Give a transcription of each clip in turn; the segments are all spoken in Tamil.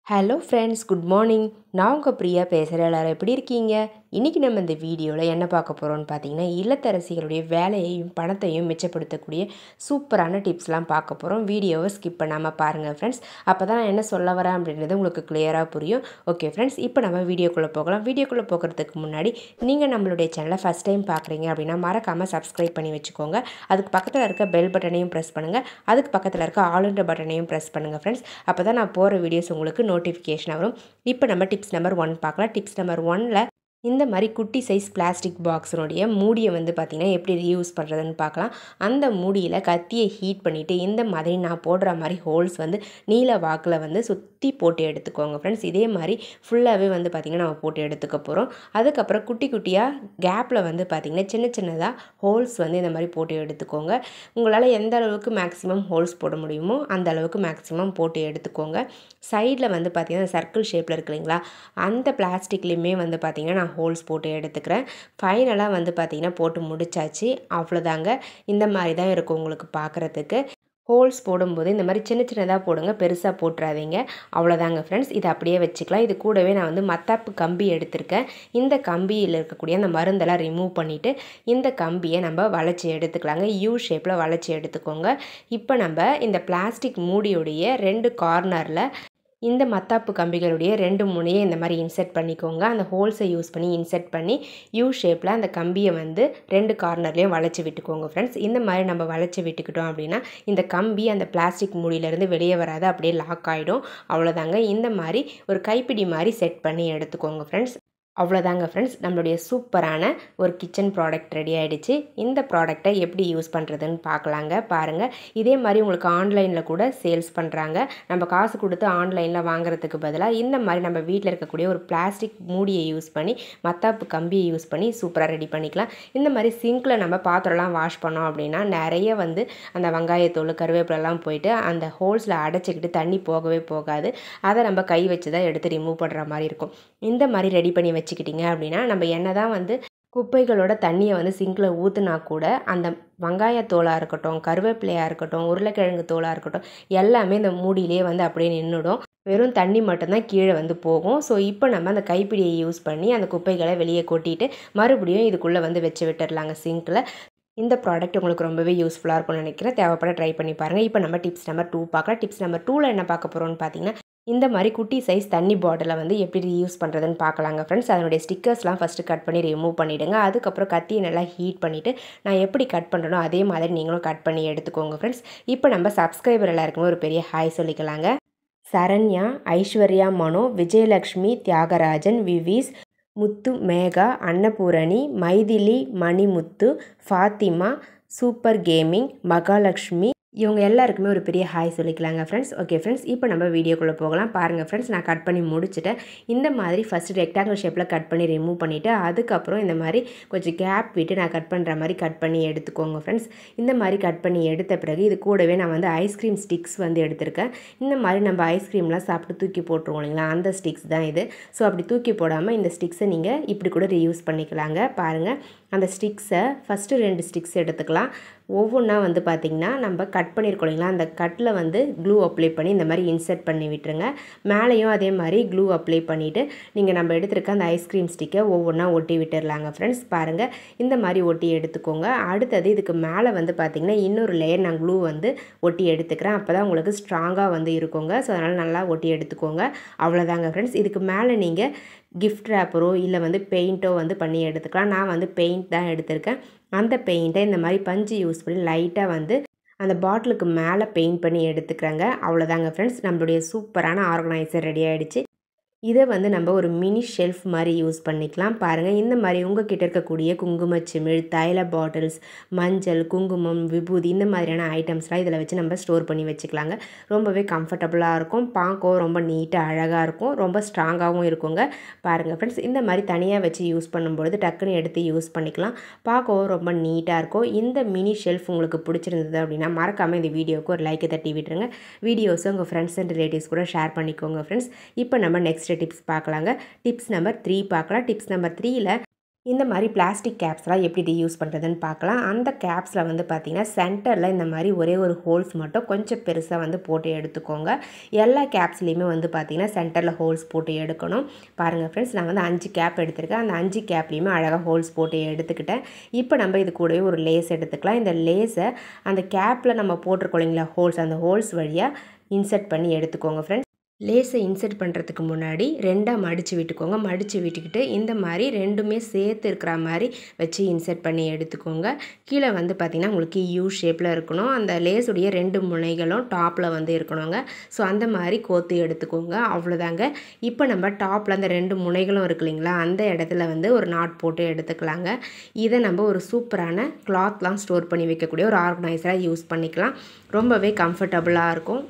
Hello friends, good morning. நான் உங்கள் பிரியா பேசுகிறேன். எல்லோரும் எப்படி இருக்கீங்க? இன்றைக்கி நம்ம இந்த வீடியோவில் என்ன பார்க்க போகிறோம்னு பார்த்தீங்கன்னா, இல்லத்தரசிகளுடைய வேலையையும் பணத்தையும் மிச்சப்படுத்தக்கூடிய சூப்பரான டிப்ஸ்லாம் பார்க்க போகிறோம். வீடியோவை ஸ்கிப் பண்ணாமல் பாருங்கள் ஃப்ரெண்ட்ஸ். அப்போ தான் நான் என்ன சொல்ல வரேன் அப்படின்றது உங்களுக்கு கிளியராக புரியும். ஓகே ஃப்ரெண்ட்ஸ், இப்போ நம்ம வீடியோக்குள்ளே போகலாம். வீடியோக்குள்ளே போகிறதுக்கு முன்னாடி நீங்கள் நம்மளுடைய சேனலை ஃபஸ்ட் டைம் பார்க்குறீங்க அப்படின்னா மறக்காமல் சப்ஸ்கிரைப் பண்ணி வச்சுக்கோங்க. அதுக்கு பக்கத்தில் இருக்க பெல் பட்டனையும் ப்ரெஸ் பண்ணுங்கள். அதுக்கு பக்கத்தில் இருக்க ஆல்ன்ற பட்டனையும் ப்ரெஸ் பண்ணுங்கள் ஃப்ரெண்ட்ஸ். அப்போ தான் நான் போகிற வீடியோஸ் உங்களுக்கு நோட்டிஃபிகேஷன் வரும். இப்போ நம்ம டிப்ஸ் நம்பர் 1 பார்க்கலாம். டிப்ஸ் நம்பர் 1ல் இந்த மாதிரி குட்டி சைஸ் பிளாஸ்டிக் பாக்ஸினுடைய மூடியை வந்து பார்த்திங்கன்னா எப்படி ரீயூஸ் பண்ணுறதுன்னு பார்க்கலாம். அந்த மூடியில் கத்தியை ஹீட் பண்ணிவிட்டு இந்த மாதிரி நான் போடுற மாதிரி ஹோல்ஸ் வந்து நீல வாக்கில் வந்து சுற்றி போட்டு எடுத்துக்கோங்க ஃப்ரெண்ட்ஸ். இதே மாதிரி ஃபுல்லாகவே வந்து பார்த்திங்கன்னா நம்ம போட்டு எடுத்துக்க போகிறோம். அதுக்கப்புறம் குட்டி குட்டியாக கேப்பில் வந்து பார்த்திங்கன்னா சின்ன சின்னதாக ஹோல்ஸ் வந்து இந்த மாதிரி போட்டு எடுத்துக்கோங்க. உங்களால் எந்த அளவுக்கு மேக்ஸிமம் ஹோல்ஸ் போட முடியுமோ அந்த அளவுக்கு மேக்ஸிமம் போட்டு எடுத்துக்கோங்க. சைடில் வந்து பார்த்திங்கன்னா சர்க்கிள் ஷேப்பில் இருக்கு இல்லைங்களா, அந்த பிளாஸ்டிக்லேயுமே வந்து பார்த்திங்கன்னா நான் ஹோல்ஸ் போட்டு எடுத்துக்கிறேன். ஃபைனலாக வந்து பார்த்திங்கன்னா போட்டு முடிச்சாச்சு. அவ்வளோதாங்க. இந்த மாதிரி தான் இருக்கும் உங்களுக்கு பார்க்குறதுக்கு. ஹோல்ஸ் போடும்போது இந்த மாதிரி சின்ன சின்னதாக போடுங்க, பெருசாக போட்டுறாதீங்க. அவ்வளோதாங்க ஃப்ரெண்ட்ஸ். இதை அப்படியே வச்சுக்கலாம். இது கூடவே நான் வந்து மத்தாப்பு கம்பி எடுத்திருக்கேன். இந்த கம்பியில் இருக்கக்கூடிய அந்த மருந்தெல்லாம் ரிமூவ் பண்ணிவிட்டு இந்த கம்பியை நம்ம வளைச்சி எடுத்துக்கலாங்க. யூ ஷேப்பில் வளைச்சி எடுத்துக்கோங்க. இப்போ நம்ம இந்த பிளாஸ்டிக் மூடியுடைய 2 கார்னரில் இந்த மத்தாப்பு கம்பிகளுடைய 2 முனையை இந்த மாதிரி இன்செர்ட் பண்ணிக்கோங்க. அந்த ஹோல்ஸை யூஸ் பண்ணி இன்செர்ட் பண்ணி யூ ஷேப்பில் அந்த கம்பியை வந்து 2 கார்னர்லேயும் வளைச்சி விட்டுக்கோங்க ஃப்ரெண்ட்ஸ். இந்த மாதிரி நம்ம வளைச்சி விட்டுக்கிட்டோம் அப்படின்னா இந்த கம்பி அந்த பிளாஸ்டிக் மூடியிலேருந்து வெளியே வராது, அப்படியே லாக் ஆகிடும். அவ்வளோதாங்க. இந்த மாதிரி ஒரு கைப்பிடி மாதிரி செட் பண்ணி எடுத்துக்கோங்க ஃப்ரெண்ட்ஸ். அவ்வளோதாங்க ஃப்ரெண்ட்ஸ், நம்மளுடைய சூப்பரான ஒரு கிச்சன் ப்ராடக்ட் ரெடி ஆகிடுச்சு. இந்த ப்ராடக்டை எப்படி யூஸ் பண்ணுறதுன்னு பார்க்கலாங்க. பாருங்கள், இதே மாதிரி உங்களுக்கு ஆன்லைனில் கூட சேல்ஸ் பண்ணுறாங்க. நம்ம காசு கொடுத்து ஆன்லைனில் வாங்குறதுக்கு பதிலாக இந்த மாதிரி நம்ம வீட்டில் இருக்கக்கூடிய ஒரு பிளாஸ்டிக் மூடியை யூஸ் பண்ணி மத்தாப்பு கம்பியை யூஸ் பண்ணி சூப்பராக ரெடி பண்ணிக்கலாம். இந்த மாதிரி சிங்கில் நம்ம பாத்திரம்லாம் வாஷ் பண்ணோம் அப்படின்னா நிறைய வந்து அந்த வெங்காயத்தோல் கருவேப்பிலெல்லாம் போயிட்டு அந்த ஹோல்ஸில் அடைச்சிக்கிட்டு தண்ணி போகவே போகாது. அதை நம்ம கை வச்சு தான் எடுத்து ரிமூவ் பண்ணுற மாதிரி இருக்கும். இந்த மாதிரி ரெடி பண்ணி வச்சுக்கிட்டிங்க அப்படின்னா நம்ம என்ன தான் வந்து குப்பைகளோட தண்ணியை வந்து சிங்கில் ஊற்றுனா கூட அந்த வெங்காயத்தோலாக இருக்கட்டும், கருவேப்பிலையாக இருக்கட்டும், உருளைக்கிழங்கு தோலாக இருக்கட்டும், எல்லாமே இந்த மூடியிலே வந்து அப்படியே நின்றுடும். வெறும் தண்ணி மட்டும்தான் கீழே வந்து போகும். ஸோ இப்போ நம்ம அந்த கைப்பிடியை யூஸ் பண்ணி அந்த குப்பைகளை வெளியே கொட்டிட்டு மறுபடியும் இதுக்குள்ளே வந்து வச்சு விட்டுடலாங்க சிங்கில். இந்த ப்ராடக்ட் உங்களுக்கு ரொம்பவே யூஸ்ஃபுல்லாக இருக்கும்னு நினைக்கிறேன். தேவைப்பட ட்ரை பண்ணி பாருங்கள். இப்போ நம்ம டிப்ஸ் நம்பர் 2 பார்க்கலாம். டிப்ஸ் நம்பர் 2ல் என்ன பார்க்க போகிறோம்னு பார்த்தீங்கன்னா, இந்த மாதிரி குட்டி சைஸ் தண்ணி பாட்டிலை வந்து எப்படி ரீயூஸ் பண்ணுறதுன்னு பார்க்கலாங்க ஃப்ரெண்ட்ஸ். அதனுடைய ஸ்டிக்கர்ஸ்லாம் ஃபஸ்ட்டு கட் பண்ணி ரிமூவ் பண்ணிவிடுங்க. அதுக்கப்புறம் கத்தியை நல்லா ஹீட் பண்ணிவிட்டு நான் எப்படி கட் பண்ணுறனோ அதே மாதிரி நீங்களும் கட் பண்ணி எடுத்துக்கோங்க ஃப்ரெண்ட்ஸ். இப்போ நம்ம சப்ஸ்கிரைபர் எல்லாருக்குமே ஒரு பெரிய ஹாய் சொல்லிக்கலாங்க. சரண்யா, ஐஸ்வர்யா, மனோ, விஜயலக்ஷ்மி, தியாகராஜன், விவிஸ், முத்து, மேகா, அன்னபூரணி, மைதிலி, மணிமுத்து, ஃபாத்திமா, சூப்பர் கேமிங், மகாலட்சுமி, இவங்க எல்லாருக்குமே ஒரு பெரிய ஹாய் சொல்லிக்கலாங்க ஃப்ரெண்ட்ஸ். ஓகே ஃப்ரெண்ட்ஸ், இப்போ நம்ம வீடியோக்குள்ளே போகலாம். பாருங்கள் ஃப்ரெண்ட்ஸ், நான் கட் பண்ணி முடிச்சுட்டேன். இந்த மாதிரி ஃபஸ்ட்டு ரெக்டாங்கிள் ஷேப்பில் கட் பண்ணி ரிமூவ் பண்ணிவிட்டு அதுக்கப்புறம் இந்த மாதிரி கொஞ்சம் கேப் விட்டு நான் கட் பண்ணுற மாதிரி கட் பண்ணி எடுத்துக்கோங்க ஃப்ரெண்ட்ஸ். இந்த மாதிரி கட் பண்ணி எடுத்த பிறகு இது கூடவே நான் வந்து ஐஸ்கிரீம் ஸ்டிக்ஸ் வந்து எடுத்திருக்கேன். இந்த மாதிரி நம்ம ஐஸ்கிரீம்லாம் சாப்பிட்டு தூக்கி போட்டுருவோம் இல்லைங்களா, அந்த ஸ்டிக்ஸ் தான் இது. ஸோ அப்படி தூக்கி போடாமல் இந்த ஸ்டிக்ஸை நீங்கள் இப்படி கூட ரீயூஸ் பண்ணிக்கலாங்க. பாருங்கள், அந்த ஸ்டிக்ஸை ஃபஸ்ட்டு 2 ஸ்டிக்ஸ் எடுத்துக்கலாம். ஒவ்வொன்றா வந்து பார்த்திங்கன்னா நம்ம கட் பண்ணியிருக்கோம் இல்லைங்களா, அந்த கட்டில் வந்து க்ளூ அப்ளை பண்ணி இந்த மாதிரி இன்செர்ட் பண்ணி விட்டுருங்க. மேலேயும் அதே மாதிரி க்ளூ அப்ளை பண்ணிவிட்டு நீங்கள் நம்ம எடுத்துருக்க அந்த ஐஸ்கிரீம் ஸ்டிக்கை ஒவ்வொன்றா ஒட்டி விட்டுடலாங்க ஃப்ரெண்ட்ஸ். பாருங்கள், இந்த மாதிரி ஒட்டி எடுத்துக்கோங்க. அடுத்தது இதுக்கு மேலே வந்து பார்த்திங்கன்னா இன்னொரு லேயர் நான் க்ளூ வந்து ஒட்டி எடுத்துக்கிறேன். அப்போ தான் உங்களுக்கு ஸ்ட்ராங்காக வந்து இருக்குங்க. ஸோ அதனால் நல்லா ஒட்டி எடுத்துக்கோங்க. அவ்வளோதாங்க ஃப்ரெண்ட்ஸ். இதுக்கு மேலே நீங்கள் கிஃப்ட் ரேப்பரோ இல்லை வந்து பெயிண்ட்டோ வந்து பண்ணி எடுத்துக்கலாம். நான் வந்து பெயிண்ட் தான் எடுத்திருக்கேன். அந்த பெயிண்ட்டை இந்த மாதிரி பஞ்சு யூஸ் பண்ணி லைட்டாக வந்து அந்த பாட்டிலுக்கு மேலே பெயிண்ட் பண்ணி எடுத்துக்கிறேங்க. அவ்வளோதாங்க ஃப்ரெண்ட்ஸ், நம்மளுடைய சூப்பரான ஆர்கனைசர் ரெடி ஆகிடுச்சு. இதை வந்து நம்ம ஒரு மினி ஷெல்ஃப் மாதிரி யூஸ் பண்ணிக்கலாம். பாருங்கள், இந்த மாதிரி உங்கள் கிட்ட இருக்கக்கூடிய குங்குமச்சிமிழ், தைல பாட்டில்ஸ், மஞ்சள், குங்குமம், விபூதி இந்த மாதிரியான ஐட்டம்ஸ்லாம் இதில் வச்சு நம்ம ஸ்டோர் பண்ணி வச்சுக்கலாங்க. ரொம்பவே கம்ஃபர்டபுளாக இருக்கும். பார்க்கவும் ரொம்ப நீட்டாக அழகாக இருக்கும். ரொம்ப ஸ்ட்ராங்காகவும் இருக்குங்க. பாருங்கள் ஃப்ரெண்ட்ஸ், இந்த மாதிரி தனியாக வச்சு யூஸ் பண்ணும்பொழுது டக்குன்னு எடுத்து யூஸ் பண்ணிக்கலாம். பார்க்கவும் ரொம்ப நீட்டாக இருக்கும். இந்த மினி ஷெல்ஃப் உங்களுக்கு பிடிச்சிருந்தது அப்படின்னா மறக்காமல் இந்த வீடியோவுக்கு ஒரு லைக்கை தட்டி விட்டுருங்க. வீடியோஸை உங்கள் ஃப்ரெண்ட்ஸ் அண்ட் ரிலேட்டிவ்ஸ் கூட ஷேர் பண்ணிக்கோங்க ஃப்ரெண்ட்ஸ். இப்போ நம்ம நெக்ஸ்ட் டிப்ஸ் பார்க்கலாங்க. டிப்ஸ் நம்பர் 3 பார்க்கலாம். டிப்ஸ் நம்பர் 3ல் இந்த மாதிரி பிளாஸ்டிக் கேப்ஸ்லாம் எப்படி யூஸ் பண்ணுறதுன்னு பார்க்கலாம். அந்த கேப்ஸில் வந்து பார்த்திங்கன்னா சென்டரில் இந்த மாதிரி ஒரே ஒரு ஹோல்ஸ் மட்டும் கொஞ்சம் பெருசாக வந்து போட்டு எடுத்துக்கோங்க. எல்லா கேப்ஸ்லேயுமே வந்து பார்த்திங்கன்னா சென்டரில் ஹோல்ஸ் போட்டு எடுக்கணும். பாருங்கள் ஃப்ரெண்ட்ஸ், நான் வந்து 5 கேப் எடுத்திருக்கேன். அந்த 5 கேப்லேயுமே அழகாக ஹோல்ஸ் போட்டு எடுத்துக்கிட்டேன். இப்போ நம்ம இது கூடவே ஒரு லேஸ் எடுத்துக்கலாம். இந்த லேஸை அந்த கேப்பில் நம்ம போட்டிருக்கோம் இல்லைங்களா ஹோல்ஸ், அந்த ஹோல்ஸ் வழியாக இன்சர்ட் பண்ணி எடுத்துக்கோங்க ஃப்ரெண்ட்ஸ். லேஸை இன்சர்ட் பண்ணுறதுக்கு முன்னாடி 2ஆக மடித்து விட்டுக்கோங்க. மடித்து விட்டுக்கிட்டு இந்த மாதிரி 2மே சேர்த்து இருக்கிற மாதிரி வச்சு இன்சர்ட் பண்ணி எடுத்துக்கோங்க. கீழே வந்து பார்த்திங்கன்னா உங்களுக்கு யூ ஷேப்பில் இருக்கணும். அந்த லேஸுடைய 2 முனைகளும் டாப்பில் வந்து இருக்கணுங்க. ஸோ அந்த மாதிரி கோத்து எடுத்துக்கோங்க. அவ்வளோதாங்க. இப்போ நம்ம டாப்பில் அந்த 2 முனைகளும் இருக்கு இல்லைங்களா, அந்த இடத்துல வந்து ஒரு நாட் போட்டு எடுத்துக்கலாங்க. இதை நம்ம ஒரு சூப்பரான கிளாத்லாம் ஸ்டோர் பண்ணி வைக்கக்கூடிய ஒரு ஆர்கனைசராக யூஸ் பண்ணிக்கலாம். ரொம்பவே கம்ஃபர்டபுளாக இருக்கும்.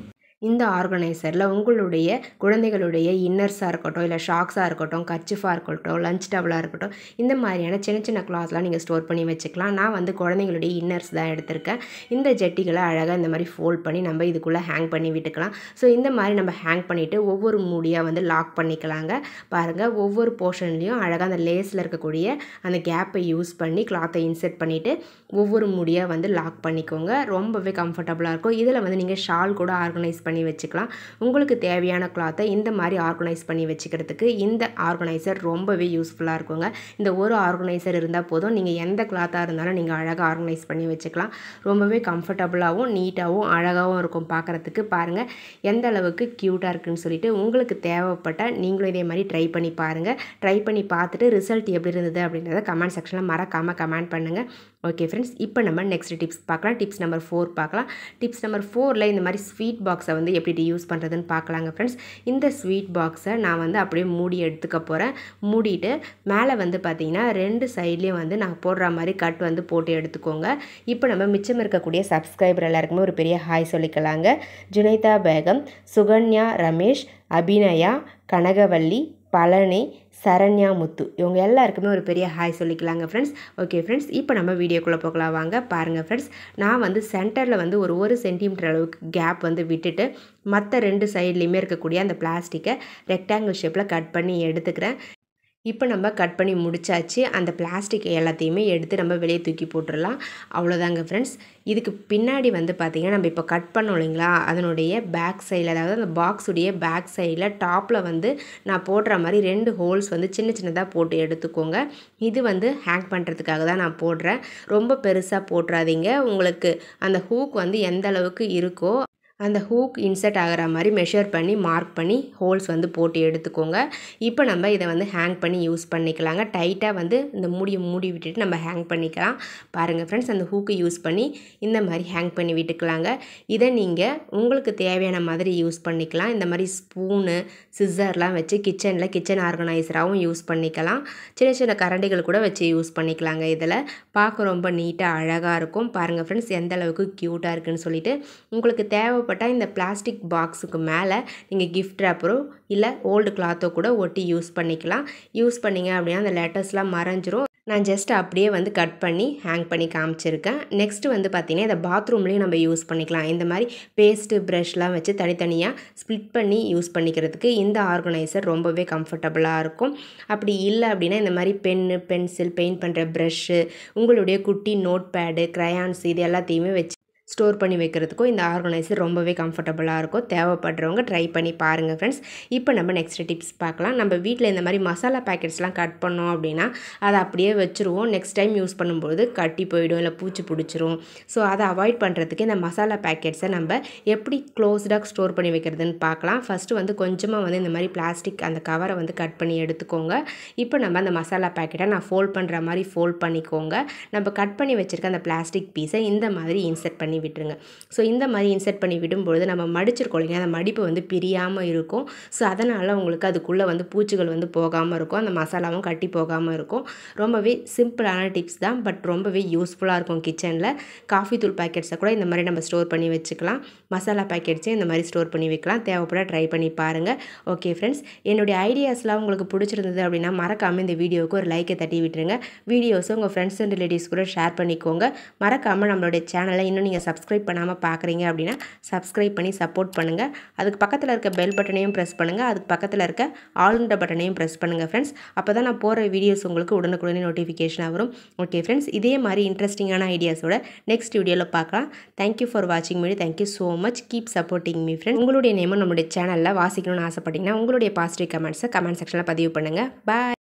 இந்த ஆர்கனைசரில் உங்களுடைய குழந்தைகளுடைய இன்னர்ஸாக இருக்கட்டும், இல்லை ஷாக்ஸாக இருக்கட்டும், கர்ச்சிஃபாக இருக்கட்டும், லஞ்ச் டவலாக இருக்கட்டும், இந்த மாதிரியான சின்ன சின்ன கிளாத்லாம் நீங்கள் ஸ்டோர் பண்ணி வச்சுக்கலாம். நான் வந்து குழந்தைங்களுடைய இன்னர்ஸ் தான் எடுத்திருக்கேன். இந்த ஜெட்டிகளை அழகாக இந்த மாதிரி ஃபோல்ட் பண்ணி நம்ம இதுக்குள்ளே ஹேங் பண்ணி விட்டுக்கலாம். ஸோ இந்த மாதிரி நம்ம ஹேங் பண்ணிவிட்டு ஒவ்வொரு மூடியாக வந்து லாக் பண்ணிக்கலாங்க. பாருங்கள், ஒவ்வொரு போர்ஷன்லேயும் அழகாக அந்த லேஸில் இருக்கக்கூடிய அந்த கேப்பை யூஸ் பண்ணி கிளாத்தை இன்சர்ட் பண்ணிவிட்டு ஒவ்வொரு மூடியாக வந்து லாக் பண்ணிக்கோங்க. ரொம்பவே கம்ஃபர்டபுளாக இருக்கும். இதில் வந்து நீங்கள் ஷால் கூட ஆர்கனைஸ் பண்ணி வச்சுக்கலாம். உங்களுக்கு தேவையான கிளாத்தை இந்த மாதிரி ஆர்கனைஸ் பண்ணி வச்சுக்கிறதுக்கு இந்த ஆர்கனைசர் ரொம்பவே யூஸ்ஃபுல்லாக இருக்குங்க. இந்த ஒரு ஆர்கனைசர் இருந்தால் போதும், நீங்கள் எந்த கிளாத்தாக இருந்தாலும் நீங்கள் அழகாக ஆர்கனைஸ் பண்ணி வச்சுக்கலாம். ரொம்பவே கம்ஃபர்டபுளாகவும் நீட்டாகவும் அழகாகவும் இருக்கும் பார்க்குறதுக்கு. பாருங்கள் எந்த அளவுக்கு க்யூட்டாக இருக்குதுன்னு சொல்லிட்டு. உங்களுக்கு தேவைப்பட்ட நீங்களும் இதே மாதிரி ட்ரை பண்ணி பாருங்கள். ட்ரை பண்ணி பார்த்துட்டு ரிசல்ட் எப்படி இருந்தது அப்படின்றத கமெண்ட் செக்ஷனில் மறக்காமல் கமெண்ட் பண்ணுங்கள். ஓகே ஃப்ரெண்ட்ஸ், இப்போ நம்ம நெக்ஸ்ட் டிப்ஸ் பார்க்கலாம். டிப்ஸ் நம்பர் 4 பார்க்கலாம். டிப்ஸ் நம்பர் 4ல் இந்த மாதிரி ஸ்வீட் பாக்ஸை வந்து எப்படி யூஸ் பண்ணுறதுன்னு பார்க்கலாங்க ஃப்ரெண்ட்ஸ். இந்த ஸ்வீட் பாக்ஸை நான் வந்து அப்படியே மூடி எடுத்துக்க போகிறேன். மூடிட்டு மேலே வந்து பார்த்திங்கன்னா 2 சைட்லேயும் வந்து நான் போடுற மாதிரி கட் வந்து போட்டு எடுத்துக்கோங்க. இப்போ நம்ம மிச்சம் இருக்கக்கூடிய சப்ஸ்கிரைபர் எல்லாருக்குமே ஒரு பெரிய ஹாய் சொல்லிக்கலாங்க. ஜுனைதா பேகம், சுகன்யா ரமேஷ், அபிநயா, கனகவல்லி, பழனி, சரண்யா முத்து, இவங்க எல்லாருக்குமே ஒரு பெரிய ஹாய் சொல்லிக்கலாங்க ஃப்ரெண்ட்ஸ். ஓகே ஃப்ரெண்ட்ஸ், இப்போ நம்ம வீடியோக்குள்ளே போகலாம் வாங்க. பாருங்கள் ஃப்ரெண்ட்ஸ், நான் வந்து சென்டரில் வந்து ஒரு 1 சென்டிமீட்டர் அளவுக்கு கேப் வந்து விட்டுட்டு மற்ற 2 சைட்லேயுமே இருக்கக்கூடிய அந்த பிளாஸ்டிக்கை ரெக்டாங்கிள் ஷேப்பில் கட் பண்ணி எடுத்துக்கிறேன். இப்போ நம்ம கட் பண்ணி முடிச்சாச்சு. அந்த பிளாஸ்டிக் எல்லாத்தையுமே எடுத்து நம்ம வெளியே தூக்கி போட்டுடலாம். அவ்வளோதாங்க ஃப்ரெண்ட்ஸ். இதுக்கு பின்னாடி வந்து பார்த்திங்கன்னா நம்ம இப்போ கட் பண்ணோம் இல்லைங்களா, அதனுடைய பேக் சைடில், அதாவது அந்த பாக்ஸுடைய பேக் சைடில் டாப்பில் வந்து நான் போடுற மாதிரி 2 ஹோல்ஸ் வந்து சின்ன சின்னதாக போட்டு எடுத்துக்கோங்க. இது வந்து ஹேங் பண்ணுறதுக்காக தான் நான் போடுறேன். ரொம்ப பெருசாக போட்டுறாதீங்க. உங்களுக்கு அந்த ஹூக் வந்து எந்த அளவுக்கு இருக்கோ அந்த ஹூக் இன்சர்ட் ஆகிற மாதிரி மெஷர் பண்ணி மார்க் பண்ணி ஹோல்ஸ் வந்து போட்டு எடுத்துக்கோங்க. இப்போ நம்ம இதை வந்து ஹேங் பண்ணி யூஸ் பண்ணிக்கலாங்க. டைட்டாக வந்து இந்த மூடி விட்டுட்டு நம்ம ஹேங் பண்ணிக்கலாம். பாருங்கள் ஃப்ரெண்ட்ஸ், அந்த ஹூக்கை யூஸ் பண்ணி இந்த மாதிரி ஹேங் பண்ணி விட்டுக்கலாங்க. இதை நீங்கள் உங்களுக்கு தேவையான மாதிரி யூஸ் பண்ணிக்கலாம். இந்த மாதிரி ஸ்பூனு, சிசர்லாம் வச்சு கிச்சன் ஆர்கனைசராகவும் யூஸ் பண்ணிக்கலாம். சின்ன சின்ன கரண்டிகள் கூட வச்சு யூஸ் பண்ணிக்கலாங்க. இதில் பார்க்க ரொம்ப நீட்டாக அழகாக இருக்கும். பாருங்கள் ஃப்ரெண்ட்ஸ், எந்த அளவுக்கு க்யூட்டாக இருக்குதுன்னு சொல்லிட்டு. உங்களுக்கு தேவைப்பட்ட இந்த பிளாஸ்டிக் பாக்ஸுக்கு மேலே நீங்கள் கிஃப்ட் ரேப்பரோ இல்லை ஓல்டு கிளாத்தோ கூட ஒட்டி யூஸ் பண்ணிக்கலாம். யூஸ் பண்ணிங்க அப்படின்னா அந்த லெட்டர்ஸ்லாம் மறைஞ்சிரும். நான் ஜஸ்ட் அப்படியே வந்து கட் பண்ணி ஹேங் பண்ணி காமிச்சிருக்கேன். நெக்ஸ்ட்டு வந்து பார்த்திங்கன்னா இந்த பாத்ரூம்லேயும் நம்ம யூஸ் பண்ணிக்கலாம். இந்த மாதிரி பேஸ்ட்டு ப்ரஷ்லாம் வச்சு தனித்தனியாக ஸ்ப்ளிட் பண்ணி யூஸ் பண்ணிக்கிறதுக்கு இந்த ஆர்கனைசர் ரொம்பவே கம்ஃபர்டபுளாக இருக்கும். அப்படி இல்லை அப்படின்னா இந்த மாதிரி பென்னு, பென்சில், பெயிண்ட் பண்ணுற ப்ரஷ்ஷு, உங்களுடைய குட்டி நோட் பேடு, க்ரையான்ஸ், இது எல்லாத்தையுமே வச்சு ஸ்டோர் பண்ணி வைக்கிறதுக்கும் இந்த ஆர்கனைசர் ரொம்பவே கம்ஃபர்டபுளாக இருக்கும். தேவைப்படுறவங்க ட்ரை பண்ணி பாருங்கள் ஃப்ரெண்ட்ஸ். இப்போ நம்ம நெக்ஸ்ட் டிப்ஸ் பார்க்கலாம். நம்ம வீட்டில் இந்த மாதிரி மசாலா பேக்கெட்ஸ்லாம் கட் பண்ணோம் அப்படின்னா அதை அப்படியே வச்சுருவோம். நெக்ஸ்ட் டைம் யூஸ் பண்ணும்போது கட்டி போயிடும், இல்லை பூச்சி பிடிச்சிரும். ஸோ அதை அவாய்ட் பண்ணுறதுக்கு இந்த மசாலா பேக்கெட்ஸை நம்ம எப்படி க்ளோஸ்டாக ஸ்டோர் பண்ணி வைக்கிறதுன்னு பார்க்கலாம். ஃபஸ்ட்டு வந்து கொஞ்சமாக வந்து இந்த மாதிரி பிளாஸ்டிக் அந்த கவரை வந்து கட் பண்ணி எடுத்துக்கோங்க. இப்போ நம்ம அந்த மசாலா பேக்கெட்டை நான் ஃபோல்ட் பண்ணுற மாதிரி ஃபோல்ட் பண்ணிக்கோங்க. நம்ம கட் பண்ணி வச்சுருக்க அந்த பிளாஸ்டிக் பீஸை இந்த மாதிரி இன்சர்ட் பண்ணி விட்டுருங்க. ஸோ இந்த மாதிரி இன்சர்ட் பண்ணி விடும்பொழுது நம்ம மடிச்சிருக்கோம் இல்லைங்க, அந்த மடிப்பு வந்து பிரியாமல் இருக்கும். ஸோ அதனால் உங்களுக்கு அதுக்குள்ளே வந்து பூச்சிகள் வந்து போகாமல் இருக்கும், அந்த மசாலாவும் கட்டி போகாமல் இருக்கும். ரொம்பவே சிம்பிளான டிப்ஸ் தான், பட் ரொம்பவே யூஸ்ஃபுல்லாக இருக்கும். கிச்சனில் காஃபி தூள் பேக்கெட்ஸை கூட இந்த மாதிரி நம்ம ஸ்டோர் பண்ணி வச்சுக்கலாம். மசாலா பேக்கெட்ஸையும் இந்த மாதிரி ஸ்டோர் பண்ணி வைக்கலாம். தேவைப்பட ட்ரை பண்ணி பாருங்கள். ஓகே ஃப்ரெண்ட்ஸ், என்னுடைய ஐடியாஸ்லாம் உங்களுக்கு பிடிச்சிருந்தது அப்படின்னா மறக்காமல் இந்த வீடியோவுக்கு ஒரு லைக்கை தட்டி விட்டுருங்க. வீடியோஸை உங்கள் ஃப்ரெண்ட்ஸ் அண்ட் ரிலேட்டிவ்ஸ் கூட ஷேர் பண்ணிக்கோங்க. மறக்காமல் நம்மளுடைய சேனலை இன்னும் நீங்கள் சப்ஸ்கிரைப் பண்ணாமல் பார்க்குறீங்க அப்படின்னா சப்ஸ்கிரைப் பண்ணி சப்போர்ட் பண்ணுங்கள். அதுக்கு பக்கத்தில் இருக்க பெல் பட்டனையும் ப்ரெஸ் பண்ணுங்கள். அதுக்கு பக்கத்தில் இருக்க ஆல்ன்ற பட்டனையும் ப்ரெஸ் பண்ணுங்கள் ஃப்ரெண்ட்ஸ். அப்போ தான் நான் போகிற வீடியோஸ் உங்களுக்கு உடனுக்குடனே நோட்டிஃபிகேஷனாக வரும். ஓகே ஃப்ரெண்ட்ஸ், இதே மாதிரி இன்ட்ரெஸ்டிங்கான ஐடியாஸோட நெக்ஸ்ட் வீடியோவில் பார்க்கலாம். தேங்க்யூ ஃபார் வாட்சிங் me. Thank you so much. Keep supporting me friends. உங்களுடைய நேமும் நம்மளுடைய சேனலில் வாசிக்கணும்னு ஆசைப்பட்டீங்கன்னா உங்களுடைய பாசிட்டிவ் கமெண்ட்ஸை கமெண்ட் செக்ஷனில் பதிவு பண்ணுங்கள். பாய்.